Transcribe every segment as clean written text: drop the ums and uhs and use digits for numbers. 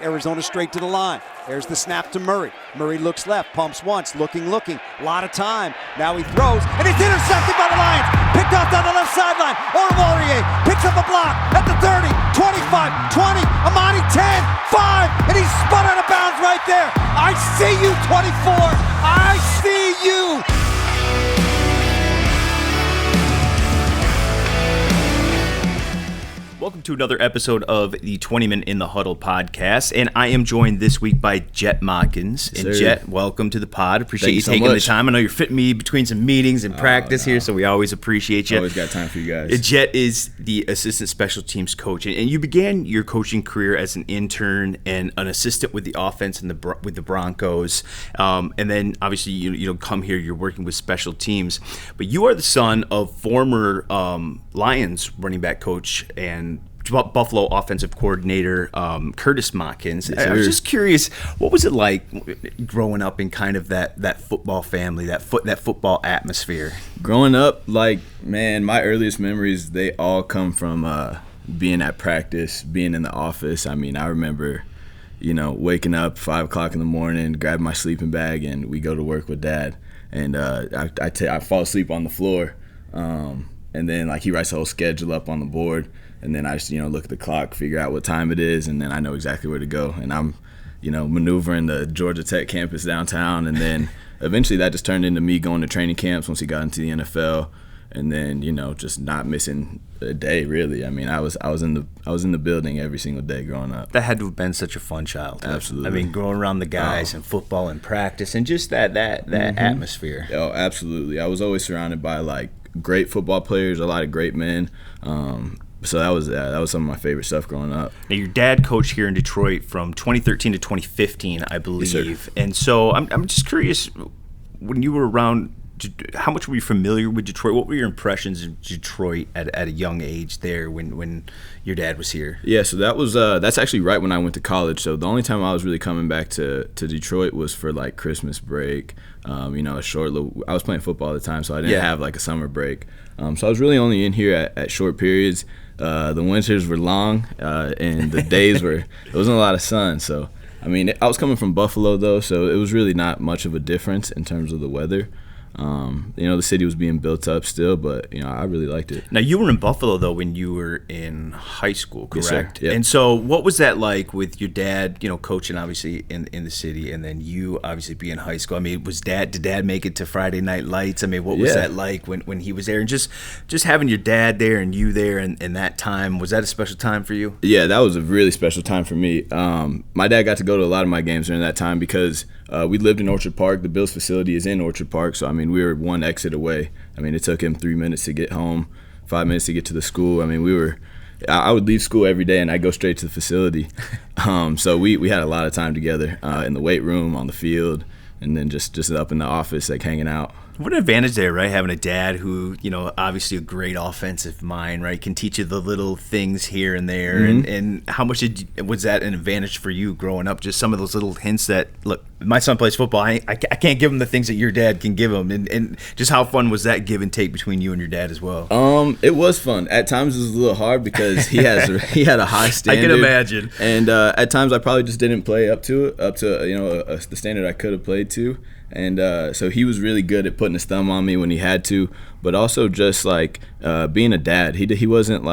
Arizona straight to the line. There's the snap to Murray. Murray looks left, pumps once, looking. A lot of time. Now he throws, and it's intercepted by the Lions. Picked off down the left sideline. Oruwariye picks up a block at the 30, 25, 20, Amani 10, 5, and he's spun out of bounds right there. I see you, 24. I see you. Welcome to another episode of the Twentyman in the Huddle podcast, and I am joined this week by Jett Modkins. Yes, and sir. Jett, welcome to the pod. Appreciate you so taking the much. time. I know you're fitting me between some meetings and practice here, so we always appreciate you. Always got time for you guys. Jett is the assistant special teams coach, and you began your coaching career as an intern and an assistant with the offense and with the Broncos, and then obviously you don't come here. You're working with special teams, but you are the son of former Lions running back coach and Buffalo offensive coordinator Curtis Modkins. Yes, I was just curious, what was it like growing up in kind of that football family, that football atmosphere? Growing up, man, my earliest memories, they all come from being at practice, being in the office. I mean, I remember, waking up 5 o'clock in the morning, grab my sleeping bag, and we go to work with Dad. And I fall asleep on the floor, and then he writes the whole schedule up on the board. And then I just, look at the clock, figure out what time it is, and then I know exactly where to go. And I'm, maneuvering the Georgia Tech campus downtown. And then eventually that just turned into me going to training camps once he got into the NFL. And then, just not missing a day, really. I mean, I was in the building every single day growing up. That had to have been such a fun childhood. Absolutely. I mean, growing around the guys and football and practice and just that atmosphere. Oh, absolutely. I was always surrounded by great football players, a lot of great men. So that was some of my favorite stuff growing up. Now, your dad coached here in Detroit from 2013 to 2015, I believe. Yes, sir. And so I'm just curious, when you were around, how much were you familiar with Detroit? What were your impressions of Detroit at a young age there when your dad was here? Yeah, so that's actually right when I went to college. So the only time I was really coming back to Detroit was for Christmas break. A short little. I was playing football at the time, so I didn't have a summer break. So I was really only in here at short periods. The winters were long, and the days there wasn't a lot of sun. So I mean, I was coming from Buffalo though, so it was really not much of a difference in terms of the weather. The city was being built up still, but I really liked it. Now, you were in Buffalo though when you were in high school, correct? Yes, sir. Yep. And so what was that like with your dad, coaching obviously in the city, and then you obviously being in high school? I mean, did dad make it to Friday Night Lights? I mean, what was that like when he was there? And just having your dad there and you there and that time, was that a special time for you? Yeah, that was a really special time for me. My dad got to go to a lot of my games during that time because we lived in Orchard Park. The Bills facility is in Orchard Park, so I mean, we were one exit away. I mean, it took him 3 minutes to get home, 5 minutes to get to the school. I mean, I would leave school every day and I'd go straight to the facility. So we had a lot of time together in the weight room, on the field, and then just up in the office, hanging out. What an advantage there, right? Having a dad who, obviously a great offensive mind, right? Can teach you the little things here and there. Mm-hmm. And how much was that an advantage for you growing up? Just some of those little hints that, look, my son plays football. I can't give him the things that your dad can give him. And just how fun was that give and take between you and your dad as well? It was fun. At times it was a little hard because he had a high standard. I can imagine. And at times I probably just didn't play up to the standard I could have played to. And so he was really good at putting his thumb on me when he had to, but also just being a dad. He wasn't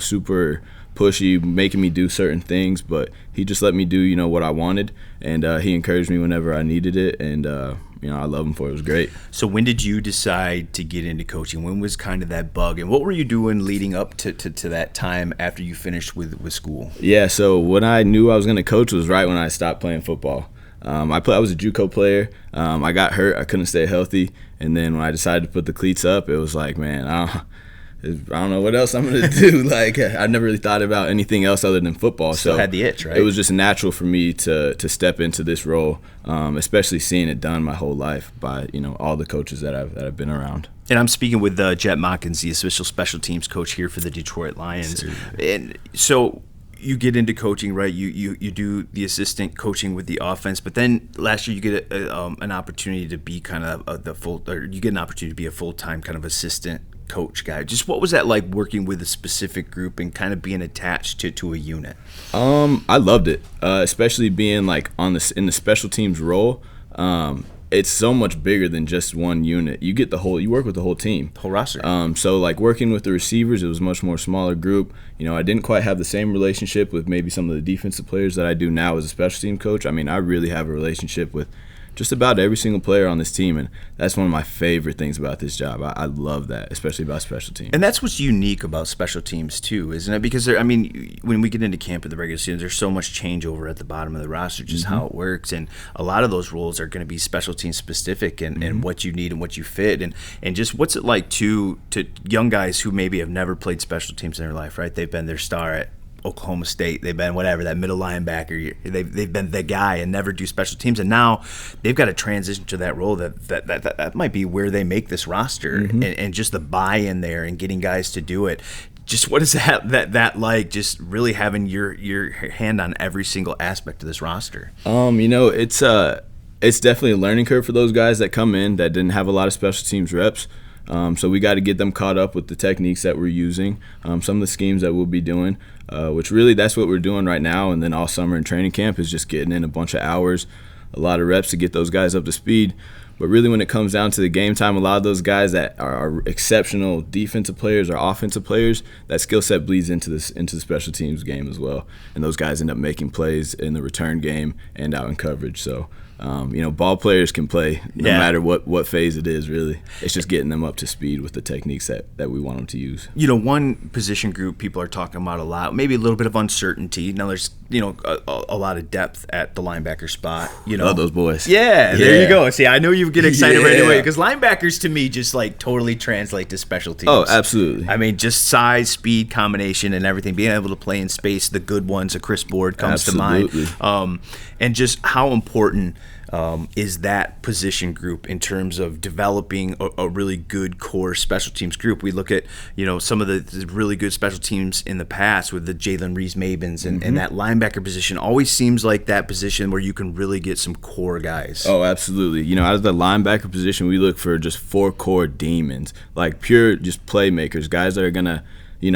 super pushy, making me do certain things, but he just let me do what I wanted, and he encouraged me whenever I needed it, and I love him for it. It was great. So when did you decide to get into coaching? When was kind of that bug, and what were you doing leading up to that time after you finished with school? Yeah, so when I knew I was going to coach was right when I stopped playing football. I was a JUCO player. I got hurt. I couldn't stay healthy. And then when I decided to put the cleats up, it was man, I don't know what else I'm going to do. I never really thought about anything else other than football. Still so had the itch, right? It was just natural for me to step into this role, especially seeing it done my whole life by all the coaches that I've been around. And I'm speaking with Jett Modkins, the official special teams coach here for the Detroit Lions. And so you get into coaching, right? You do the assistant coaching with the offense, but then last year you get an opportunity to be kind of you get an opportunity to be a full-time kind of assistant coach guy. Just what was that like working with a specific group and kind of being attached to a unit? I loved it, especially being like in the special teams role. It's so much bigger than just one unit. You work with the whole team, The whole roster. So like working with the receivers, it was a much more smaller group. I didn't quite have the same relationship with maybe some of the defensive players that I do now as a special team coach. I mean, I really have a relationship with just about every single player on this team, and that's one of my favorite things about this job. I love that, especially about special teams. And that's what's unique about special teams too, isn't it? Because when we get into camp at the regular season, there's so much changeover at the bottom of the roster, just how it works, and a lot of those roles are going to be special team specific and what you need and what you fit, and just what's it like to young guys who maybe have never played special teams in their life, right? They've been their star at Oklahoma State, they've been whatever, that middle linebacker, they've been the guy and never do special teams, and now they've got to transition to that role that might be where they make this roster, and just the buy-in there and getting guys to do it. Just what is that like, just really having your hand on every single aspect of this roster? It's definitely a learning curve for those guys that come in that didn't have a lot of special teams reps. So we got to get them caught up with the techniques that we're using, some of the schemes that we'll be doing, which really that's what we're doing right now. And then all summer in training camp is just getting in a bunch of hours, a lot of reps to get those guys up to speed. But really when it comes down to the game time, a lot of those guys that are exceptional defensive players or offensive players, that skill set bleeds into the special teams game as well. And those guys end up making plays in the return game and out in coverage. So ball players can play no matter what phase it is, really. It's just getting them up to speed with the techniques that we want them to use. One position group people are talking about a lot, maybe a little bit of uncertainty. Now there's, a lot of depth at the linebacker spot. Love those boys. Yeah, there you go. See, I know you get excited right away because linebackers to me just like totally translate to special teams. Oh, absolutely. I mean, just size, speed, combination, and everything. Being able to play in space, the good ones, a Chris Board comes to mind. And just how important is that position group in terms of developing a really good core special teams group. We look at some of the really good special teams in the past with the Jalen Reese-Mabins and that linebacker position always seems like that position where you can really get some core guys. Oh, absolutely. Out of the linebacker position, we look for just 4 core demons, like pure just playmakers, guys that are going to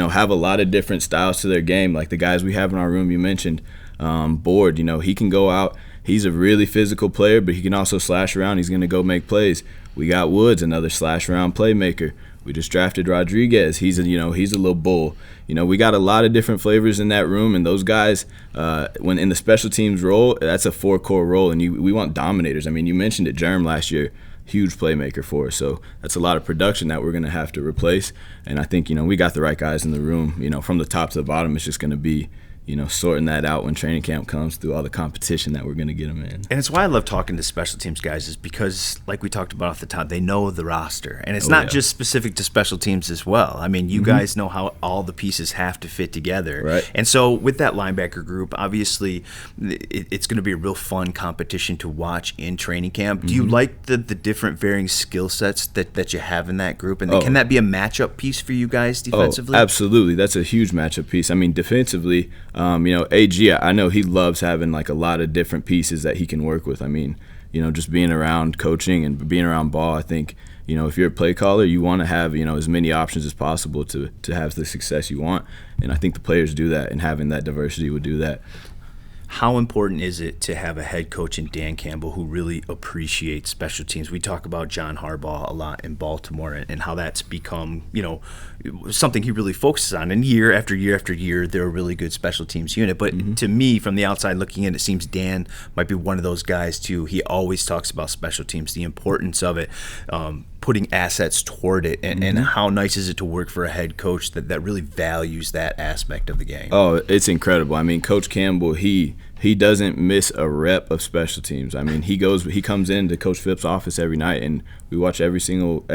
have a lot of different styles to their game, like the guys we have in our room you mentioned. Board, he can go out. He's a really physical player, but he can also slash around. He's going to go make plays. We got Woods, another slash around playmaker. We just drafted Rodriguez. He's a little bull. We got a lot of different flavors in that room, and those guys, when in the special teams role, that's a 4-core role, and we want dominators. I mean, you mentioned it, Germ last year, huge playmaker for us. So that's a lot of production that we're going to have to replace. And I think we got the right guys in the room. From the top to the bottom, it's just going to be sorting that out when training camp comes through all the competition that we're going to get them in. And it's why I love talking to special teams guys is because, like we talked about off the top, they know the roster. And it's not just specific to special teams as well. I mean, you guys know how all the pieces have to fit together. Right. And so with that linebacker group, obviously it's going to be a real fun competition to watch in training camp. Do you like the different varying skill sets that you have in that group? And can that be a matchup piece for you guys defensively? Oh, absolutely. That's a huge matchup piece. I mean, defensively, AG, I know he loves having like a lot of different pieces that he can work with. I mean, just being around coaching and being around ball, I think, if you're a play caller, you want to have, as many options as possible to have the success you want. And I think the players do that, and having that diversity would do that. How important is it to have a head coach in Dan Campbell who really appreciates special teams? We talk about John Harbaugh a lot in Baltimore and how that's become, something he really focuses on. And year after year after year, they're a really good special teams unit. But to me, from the outside looking in, it seems Dan might be one of those guys too. He always talks about special teams, the importance of it, putting assets toward it, and how nice is it to work for a head coach that really values that aspect of the game. Oh, it's incredible. I mean, Coach Campbell, he doesn't miss a rep of special teams. I mean, he comes into Coach Fipp's office every night, and we watch every single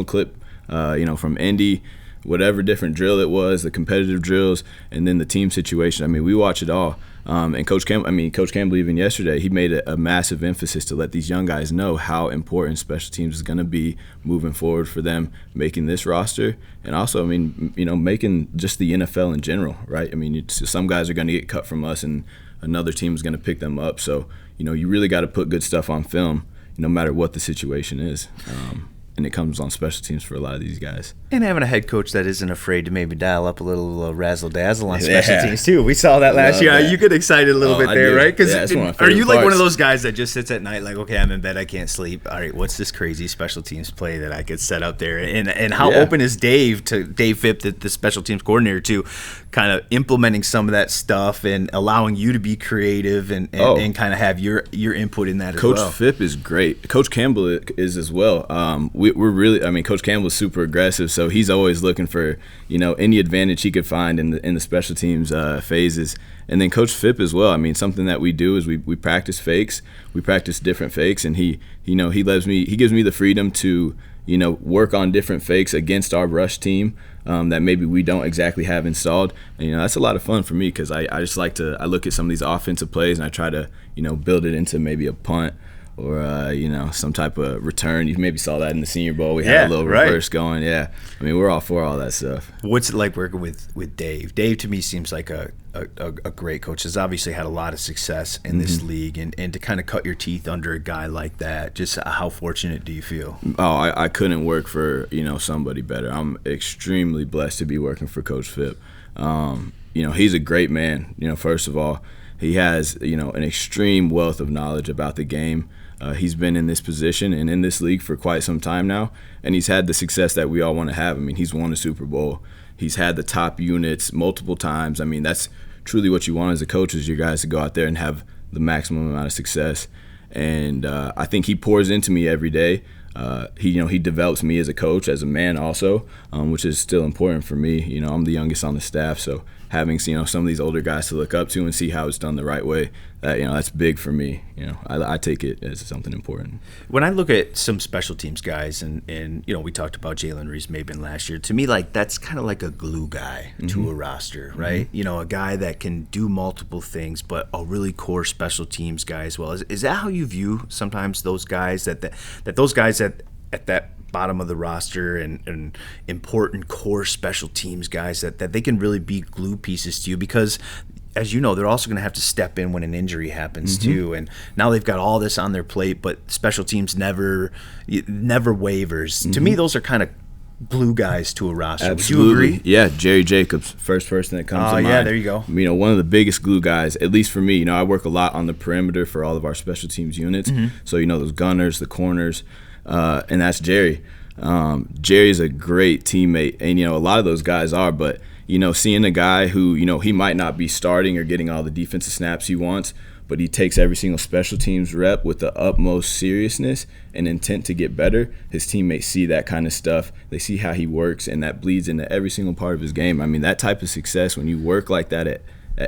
clip, from Indy, whatever different drill it was, the competitive drills, and then the team situation. I mean, we watch it all. And Coach Campbell, even yesterday, he made a massive emphasis to let these young guys know how important special teams is going to be moving forward for them, making this roster, and also, I mean, making just the NFL in general, right? I mean, some guys are going to get cut from us, and another team is going to pick them up. So, you really got to put good stuff on film, no matter what the situation is. and it comes on special teams for a lot of these guys. And having a head coach that isn't afraid to maybe dial up a little razzle-dazzle on special teams, too. We saw that last year. That. You get excited a little bit there, right? Because are you like parts. one of those guys that just sits at night like, okay, I'm in bed, I can't sleep. All right, what's this crazy special teams play that I could set up there? And how open is Dave Fipp, the special teams coordinator, to kind of implementing some of that stuff and allowing you to be creative and kind of have your input in that Coach as well? Coach Fipp is great. Coach Campbell is as well. We're really, I mean, Coach Campbell's super aggressive, so he's always looking for, any advantage he could find in the special teams phases. And then Coach Fipp as well. I mean, something that we do is we practice fakes. We practice different fakes, and he gives me the freedom to, work on different fakes against our rush team that maybe we don't exactly have installed. And, that's a lot of fun for me because I just like to, I look at some of these offensive plays and I try to, build it into maybe a punt or, some type of return. You maybe saw that in the Senior Bowl. We had a little reverse going. Yeah. I mean, we're all for all that stuff. What's it like working with Dave? Dave, to me, seems like a great coach. Has obviously had a lot of success in this league. And to kind of cut your teeth under a guy like that, just how fortunate do you feel? Oh, I couldn't work for, somebody better. I'm extremely blessed to be working for Coach Fipp. He's a great man. First of all, he has, an extreme wealth of knowledge about the game. He's been in this position and in this league for quite some time now, and he's had the success that we all want to have. I mean, he's won a Super Bowl. He's had the top units multiple times. I mean, that's truly what you want as a coach, is your guys to go out there and have the maximum amount of success. And I think he pours into me every day. He develops me as a coach, as a man also, which is still important for me. I'm the youngest on the staff, so having some of these older guys to look up to and see how it's done the right way, that's big for me. I take it as something important. When I look at some special teams guys, and we talked about Jalen Reese-Maben last year, to me, like, that's kind of like a glue guy to a roster, right? A guy that can do multiple things, but a really core special teams guy as well. Is that how you view sometimes those guys, that those guys at that bottom of the roster and important core special teams guys, that they can really be glue pieces to you? Because, as you know, they're also going to have to step in when an injury happens too, and now they've got all this on their plate, but special teams never wavers. To me, those are kind of glue guys to a roster. Absolutely. Would you agree? Yeah, Jerry Jacobs, first person that comes to mind. Yeah, there you go. One of the biggest glue guys, at least for me. I work a lot on the perimeter for all of our special teams units. So, those gunners, the corners, and that's Jerry. Jerry's a great teammate, and a lot of those guys are, but seeing a guy who he might not be starting or getting all the defensive snaps he wants, but he takes every single special teams rep with the utmost seriousness and intent to get better. His teammates see that kind of stuff. They see how he works, and that bleeds into every single part of his game. I mean, that type of success, when you work like that at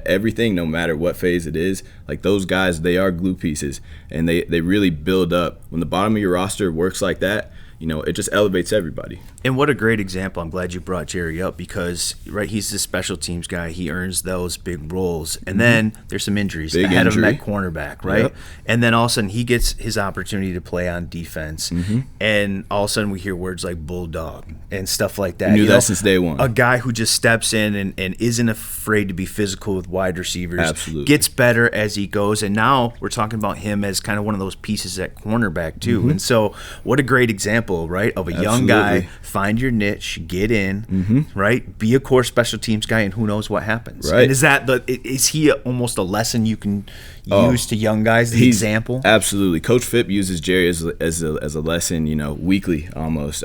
everything, no matter what phase it is, like, those guys, they are glue pieces, and they really build up. When the bottom of your roster works like that, it just elevates everybody. And what a great example. I'm glad you brought Jerry up because, he's the special teams guy. He earns those big roles. And then there's some injuries ahead of him at cornerback, right? Yep. And then all of a sudden he gets his opportunity to play on defense. And all of a sudden we hear words like bulldog and stuff like that. We knew that since day one. A guy who just steps in and isn't afraid to be physical with wide receivers. Absolutely. Gets better as he goes. And now we're talking about him as kind of one of those pieces at cornerback too. And so what a great example, right, of a young guy. Find your niche, get in, right? Be a core special teams guy, and who knows what happens. Right. And is he almost a lesson you can use to young guys? The example. Absolutely. Coach Fipp uses Jerry as a lesson, weekly almost.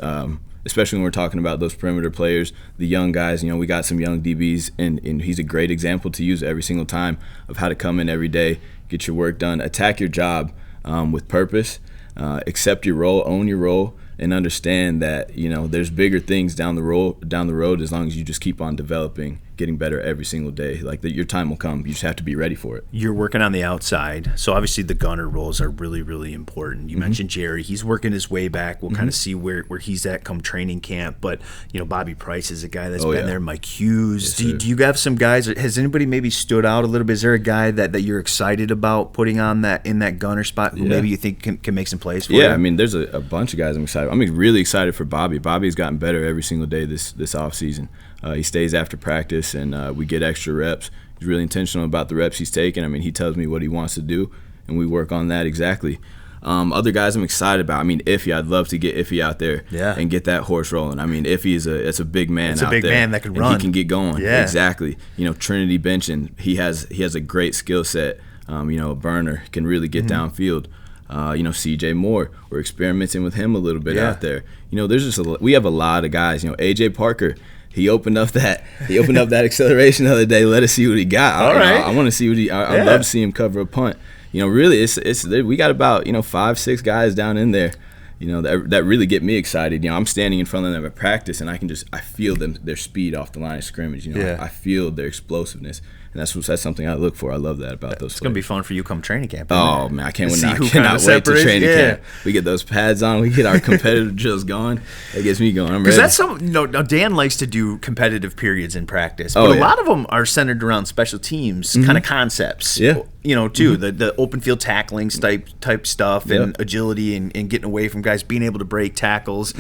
Especially when we're talking about those perimeter players, the young guys. We got some young DBs, and he's a great example to use every single time of how to come in every day, get your work done, attack your job with purpose, accept your role, own your role, and understand that there's bigger things down the road as long as you just keep on developing, getting better every single day. Like, your time will come. You just have to be ready for it. You're working on the outside, so obviously the gunner roles are really, really important. You mentioned Jerry. He's working his way back. We'll kind of see where he's at come training camp. But Bobby Price is a guy that's been there. Mike Hughes. Yes, do you have some guys? Has anybody maybe stood out a little bit? Is there a guy that you're excited about putting on in that gunner spot who maybe you think can make some plays for you? Yeah, I mean, there's a bunch of guys I'm excited. I'm really excited for Bobby. Bobby's gotten better every single day this offseason. He stays after practice, and we get extra reps. He's really intentional about the reps he's taking. I mean, he tells me what he wants to do, and we work on that exactly. Other guys I'm excited about. I mean, Iffy, I'd love to get Iffy out there and get that horse rolling. I mean, Iffy it's a big man out there. It's a big man that can run. He can get going. Yeah. Exactly. Trinity benching, he has a great skill set. A burner, can really get downfield. CJ Moore, we're experimenting with him a little bit out there. There's we have a lot of guys. AJ Parker, he opened up that acceleration the other day. Let us see what he got. I want to see what I'd love to see him cover a punt. Really, it's we got about 5-6 guys down in there. That really get me excited. I'm standing in front of them at practice, and I feel their speed off the line of scrimmage. I feel their explosiveness, and that's something I look for. I love that about those. It's gonna be fun for you come training camp. Oh man, I cannot wait to training camp. We get those pads on, we get our competitive drills going. That gets me going. I'm ready. Because that's now Dan likes to do competitive periods in practice, but a lot of them are centered around special teams kind of concepts. Yeah. Too the open field tackling type stuff and agility and getting away from guys, being able to break tackles.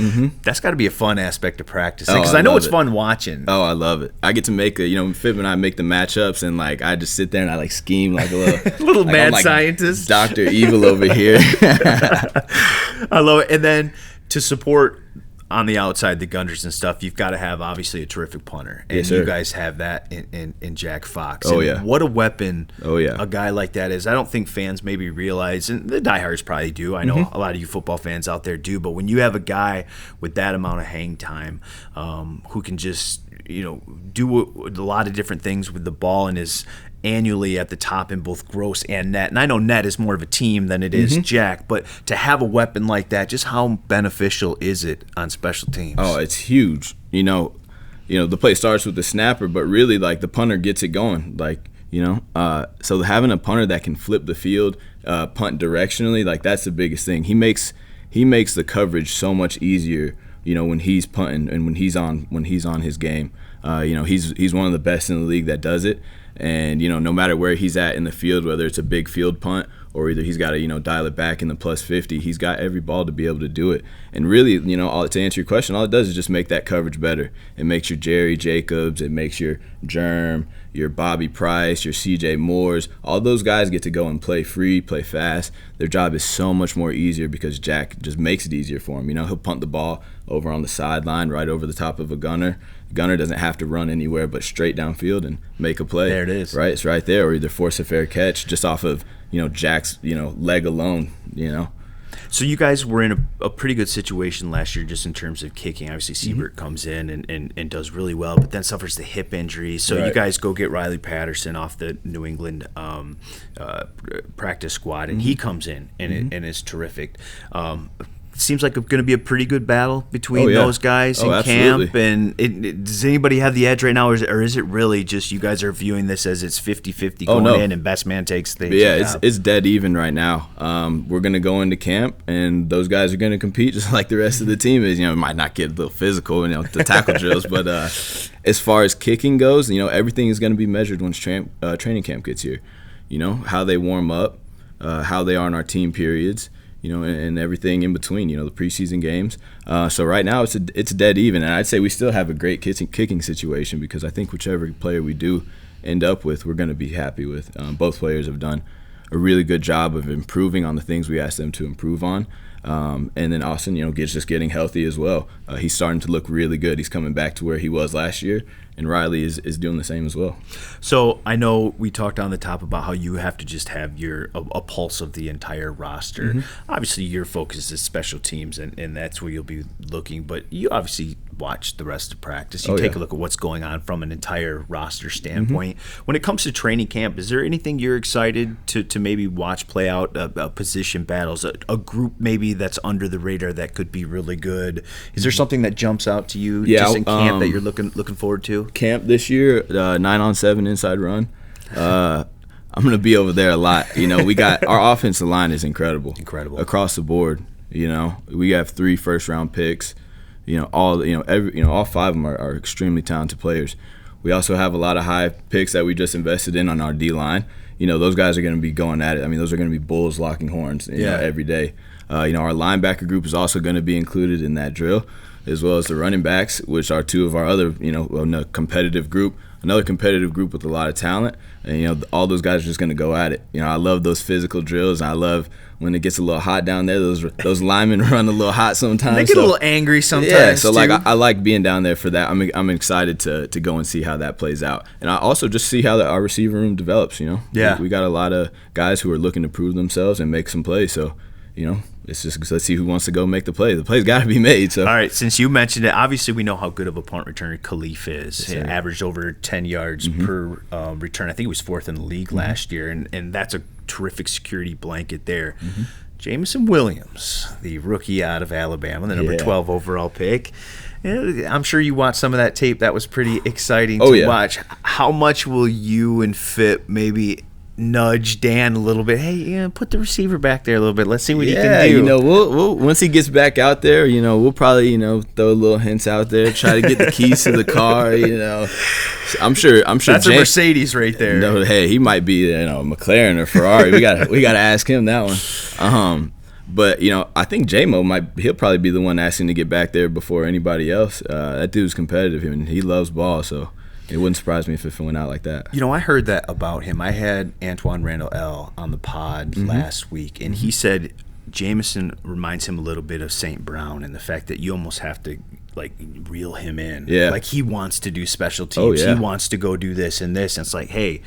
That's got to be a fun aspect of practice because I know it's fun watching. Oh, I love it. I get to make Fipp and I make the matchups, and I just sit there and I scheme like a little mad scientist, Dr. Evil over here. I love it. And then to support on the outside, the gunners and stuff, you've got to have obviously a terrific punter, and you guys have that in Jack Fox. What a weapon! A guy like that is. I don't think fans maybe realize, and the diehards probably do. I know a lot of you football fans out there do, but when you have a guy with that amount of hang time, who can just do a lot of different things with the ball and is annually at the top in both gross and net. And I know net is more of a team than it is Jack, but to have a weapon like that, just how beneficial is it on special teams? Oh, it's huge. The play starts with the snapper, but really the punter gets it going. So having a punter that can flip the field, punt directionally, that's the biggest thing. He makes the coverage so much easier, when he's punting and when he's on his game. He's one of the best in the league that does it. And, no matter where he's at in the field, whether it's a big field punt or either he's got to, dial it back in the +50, he's got every ball to be able to do it. And really, to answer your question, all it does is just make that coverage better. It makes your Jerry Jacobs, it makes your Germ, your Bobby Price, your CJ Moores, all those guys get to go and play free, play fast. Their job is so much more easier because Jack just makes it easier for him. He'll punt the ball over on the sideline right over the top of a gunner. Gunner doesn't have to run anywhere but straight downfield and make a play. There it is. Right, it's right there, or either force a fair catch just off of Jack's leg alone. So you guys were in a pretty good situation last year just in terms of kicking. Obviously, Siebert comes in and does really well, but then suffers the hip injury. So you guys go get Riley Patterson off the New England practice squad, and he comes in and is terrific. Seems like it's going to be a pretty good battle between those guys in camp. And does anybody have the edge right now, or is it really just you guys are viewing this as it's 50-50 going in and best man takes things? Yeah, it's dead even right now. We're going to go into camp, and those guys are going to compete just like the rest of the team is. It might not get a little physical, the tackle drills, but as far as kicking goes, everything is going to be measured once training camp gets here. How they warm up, how they are in our team periods. And everything in between, the preseason games. So right now it's dead even, and I'd say we still have a great kicking situation because I think whichever player we do end up with, we're going to be happy with. Both players have done a really good job of improving on the things we asked them to improve on. And then Austin, just getting healthy as well. He's starting to look really good. He's coming back to where he was last year, and Riley is doing the same as well. So I know we talked on the top about how you have to just have a pulse of the entire roster. Obviously, your focus is special teams, and that's where you'll be looking. But you obviously watch the rest of practice. You take a look at what's going on from an entire roster standpoint. When it comes to training camp, is there anything you're excited to maybe watch play out, position battles, a group maybe that's under the radar that could be really good? Is there something that jumps out to you just in camp that you're looking forward to? Camp this year, 9-on-7 inside run. I'm going to be over there a lot. We got our offensive line is incredible across the board. We have 3 first-round picks. All 5 of them are extremely talented players. We also have a lot of high picks that we just invested in on our D-line. Those guys are going to be going at it. Those are going to be bulls locking horns every day. Our linebacker group is also going to be included in that drill, as well as the running backs, which are 2 of our other, competitive group. another competitive group with a lot of talent, and all those guys are just going to go at it. I love those physical drills. And I love when it gets a little hot down there. Those linemen run a little hot sometimes. They get a little angry sometimes. Yeah, so too. I like being down there for that. I'm excited to go and see how that plays out, and I also just see how our receiver room develops. Yeah, we got a lot of guys who are looking to prove themselves and make some plays. So it's just, let's see who wants to go make the play. The play's got to be made. So all right, since you mentioned it, obviously we know how good of a punt returner Khalif is. He averaged over 10 yards per return. I think he was 4th in the league last year, and that's a terrific security blanket there. Jameson Williams, the rookie out of Alabama, the number 12 overall pick. I'm sure you watched some of that tape. That was pretty exciting to watch. How much will you and Fipp maybe nudge Dan a little bit? Hey, put the receiver back there a little bit. Let's see what he can do. We'll once he gets back out there, we'll probably throw little hints out there, try to get the keys to the car. I'm sure that's a Mercedes right there. Hey, he might be a McLaren or Ferrari. We got to ask him that one. But I think he'll probably be the one asking to get back there before anybody else. That dude's competitive and he loves ball, so it wouldn't surprise me if it went out like that. I heard that about him. I had Antoine Randall L. on the pod last week, and he said Jameson reminds him a little bit of St. Brown in the fact that you almost have to reel him in. Yeah. Like he wants to do special teams. Oh, yeah. He wants to go do this and this. And it's like, hey,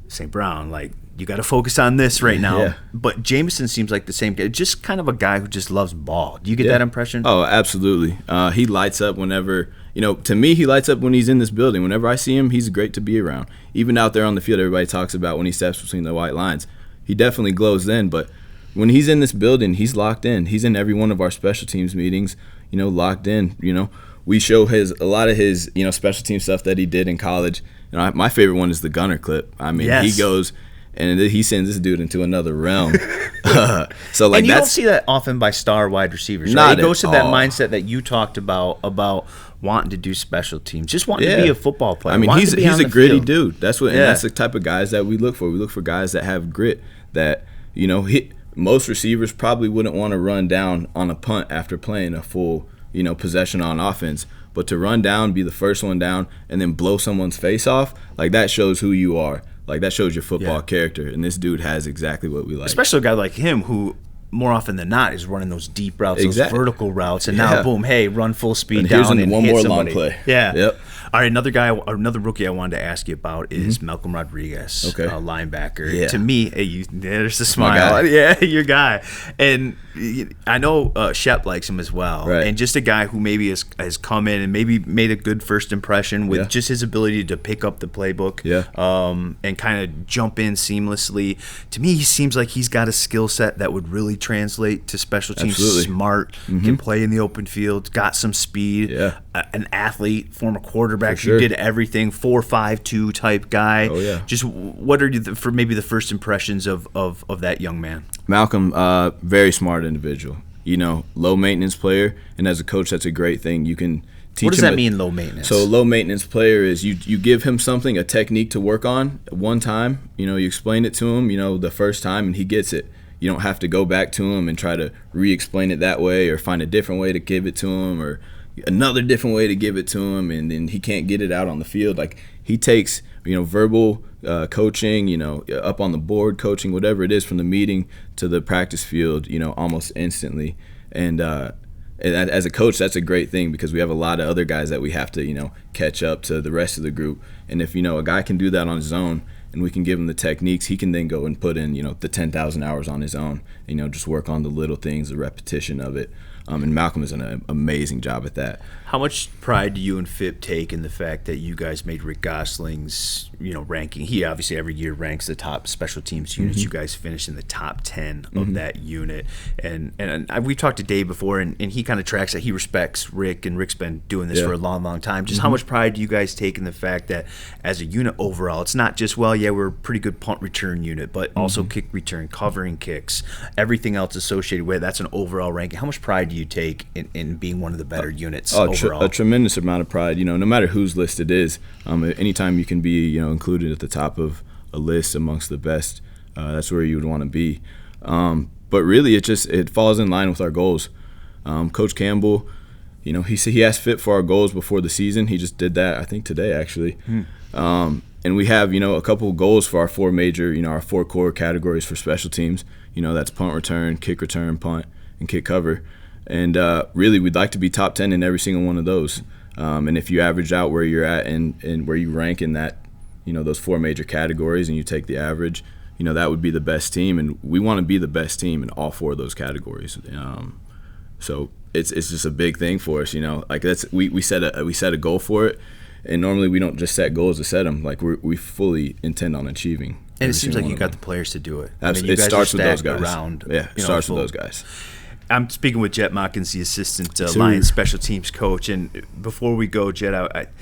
St. Brown, you got to focus on this right now. Yeah. But Jameson seems like the same guy, just kind of a guy who just loves ball. Do you get that impression? Oh, absolutely. He lights up whenever, to me, he lights up when he's in this building. Whenever I see him, he's great to be around. Even out there on the field, everybody talks about when he steps between the white lines. He definitely glows then, but when he's in this building, he's locked in. He's in every one of our special teams meetings, locked in. We show a lot of his, special team stuff that he did in college. My favorite one is the gunner clip. I mean, he goes and he sends this dude into another realm. So and you don't see that often by star wide receivers. Right? It goes to that mindset that you talked about wanting to do special teams, just wanting to be a football player. I mean, he's a gritty dude. That's what, and Yeah. that's the type of guys that we look for. We look for guys that have grit. That most receivers probably wouldn't want to run down on a punt after playing a full possession on offense. But to run down, be the first one down, and then blow someone's face off, that shows who you are. That shows your football character. And this dude has exactly what we like. Especially a guy like him who, more often than not, is running those deep routes, those vertical routes, and now, boom, hey, run full speed and down and one hit more somebody. long play. Yeah. Yep. All right, another rookie I wanted to ask you about is Malcolm Rodriguez, linebacker. Yeah. To me, there's the smile. Yeah, your guy. And I know Shep likes him as well. Right. And just a guy who maybe has come in and maybe made a good first impression with just his ability to pick up the playbook and kind of jump in seamlessly. To me, he seems like he's got a skill set that would really translate to special teams. Absolutely. Smart, can play in the open field, got some speed, an athlete, former quarterback. Sure. You did everything, 4.52 type guy. Oh, yeah. Just what are for maybe the first impressions of that young man? Malcolm, very smart individual. Low maintenance player, and as a coach, that's a great thing. You can teach him. What does that mean, low maintenance? So low maintenance player is you give him something, a technique to work on one time. You explain it to him, the first time, and he gets it. You don't have to go back to him and try to re-explain it that way or find a different way to give it to him or another different way to give it to him, and then he can't get it out on the field. He takes verbal coaching, up on the board coaching, whatever it is, from the meeting to the practice field, almost instantly. And as a coach, that's a great thing because we have a lot of other guys that we have to catch up to the rest of the group. And if a guy can do that on his own and we can give him the techniques, he can then go and put in the 10,000 hours on his own, just work on the little things, the repetition of it. And Malcolm is an amazing job at that. How much pride do you and Fipp take in the fact that you guys made Rick Gosling's, ranking? He obviously every year ranks the top special teams units. You guys finished in the top 10 of that unit. And we've talked to Dave before, and he kind of tracks that. He respects Rick, and Rick's been doing this for a long, long time. Just how much pride do you guys take in the fact that as a unit overall, it's not just, we're a pretty good punt return unit, but also kick return, covering kicks, everything else associated with it. That's an overall ranking. How much pride do you take in being one of the better units overall? A tremendous amount of pride. No matter whose list it is, anytime you can be included at the top of a list amongst the best, that's where you would want to be. But really, it falls in line with our goals. Coach Campbell, he asked Fipp for our goals before the season. He just did that, I think, today actually. And we have, a couple of goals for our four major, our four core categories for special teams. That's punt return, kick return, punt, and kick cover. And really, we'd like to be top 10 in every single one of those. And if you average out where you're at and where you rank in that, those four major categories, and you take the average, that would be the best team. And we want to be the best team in all four of those categories. So it's just a big thing for us. Like we set a goal for it. And normally we don't just set goals to set them. Like we fully intend on achieving. And it seems like you got the players to do it. It starts with those guys. It starts with those guys. I'm speaking with Jett Modkins, the assistant Lions special teams coach. And before we go, Jett,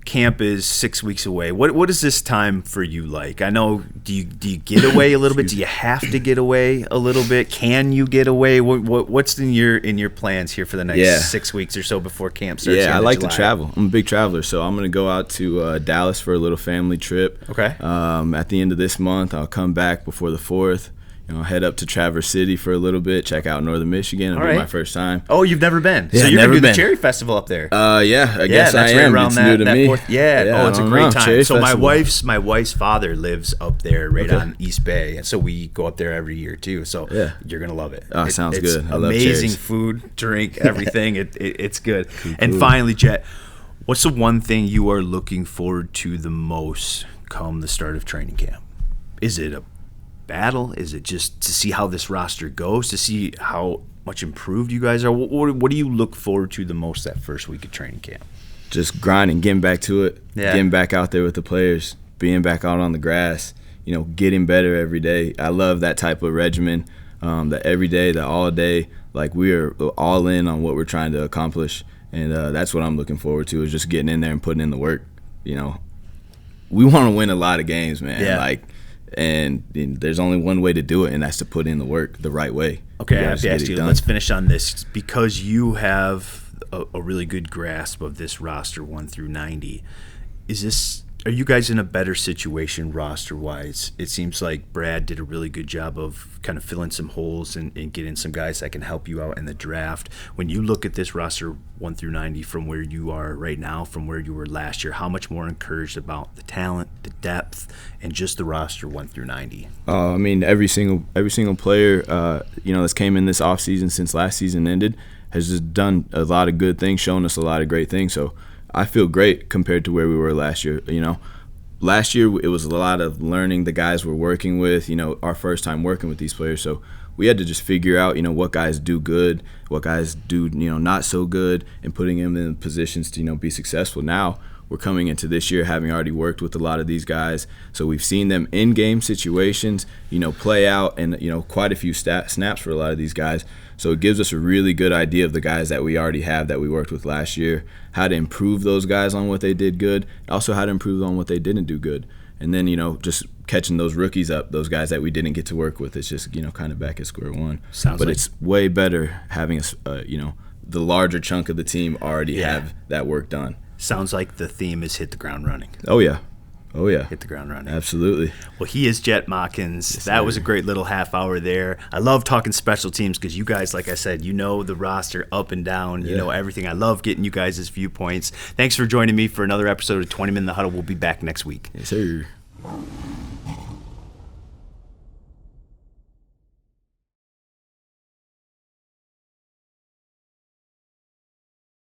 camp is 6 weeks away. What is this time for you like? I know, do you get away a little bit? Do you have to get away a little bit? Can you get away? What's in your plans here for the next 6 weeks or so before camp starts? Yeah, I like to travel. I'm a big traveler, so I'm going to go out to Dallas for a little family trip. Okay. At the end of this month, I'll come back before the 4th. Head up to Traverse City for a little bit, check out Northern Michigan. It'll be my first time. Oh, you've never been? Yeah, so you're never going to do been. the Cherry Festival up there? Yeah, I guess I am. It's new to me. It's a great time. Cherry so Festival. my wife's father lives up there on East Bay, and so we go up there every year too. So you're going to love it. Oh, sounds it's good. I love amazing cherries. Food, drink, everything. It's good. Cool. And finally, Jett, what's the one thing you are looking forward to the most come the start of training camp? Is it a battle? Is it just to see how this roster goes, to see how much improved you guys are? What do you look forward to the most that first week of training camp? Just grinding, getting back to it, getting back out there with the players, being back out on the grass, getting better every day. I love that type of regimen, that every day, the all day, like we are all in on what we're trying to accomplish. And that's what I'm looking forward to, is just getting in there and putting in the work. We want to win a lot of games, man. Yeah. And there's only one way to do it, and that's to put in the work the right way. Okay, I have to ask you, let's finish on this. Because you have a really good grasp of this roster 1 through 90, are you guys in a better situation roster-wise? It seems like Brad did a really good job of kind of filling some holes and getting some guys that can help you out in the draft. When you look at this roster 1 through 90 from where you are right now, from where you were last year, how much more encouraged about the talent, the depth, and just the roster 1 through 90? I mean, every single player, that's came in this offseason since last season ended has just done a lot of good things, shown us a lot of great things. So I feel great compared to where we were last year. Last year it was a lot of learning the guys we're working with, our first time working with these players. So we had to just figure out, what guys do good, what guys do, not so good, and putting them in positions to, be successful. Now we're coming into this year having already worked with a lot of these guys. So we've seen them in game situations, play out, and, quite a few snaps for a lot of these guys. So it gives us a really good idea of the guys that we already have that we worked with last year, how to improve those guys on what they did good, also how to improve on what they didn't do good. And then, just catching those rookies up, those guys that we didn't get to work with. It's just, kind of back at square one. It's way better having, the larger chunk of the team already have that work done. Sounds like the theme is hit the ground running. Oh, yeah. Hit the ground running. Absolutely. Well, he is Jett Modkins. Yes, that was a great little half hour there. I love talking special teams because you guys, like I said, the roster up and down. You know everything. I love getting you guys' viewpoints. Thanks for joining me for another episode of 20 Men in the Huddle. We'll be back next week. Yes, sir.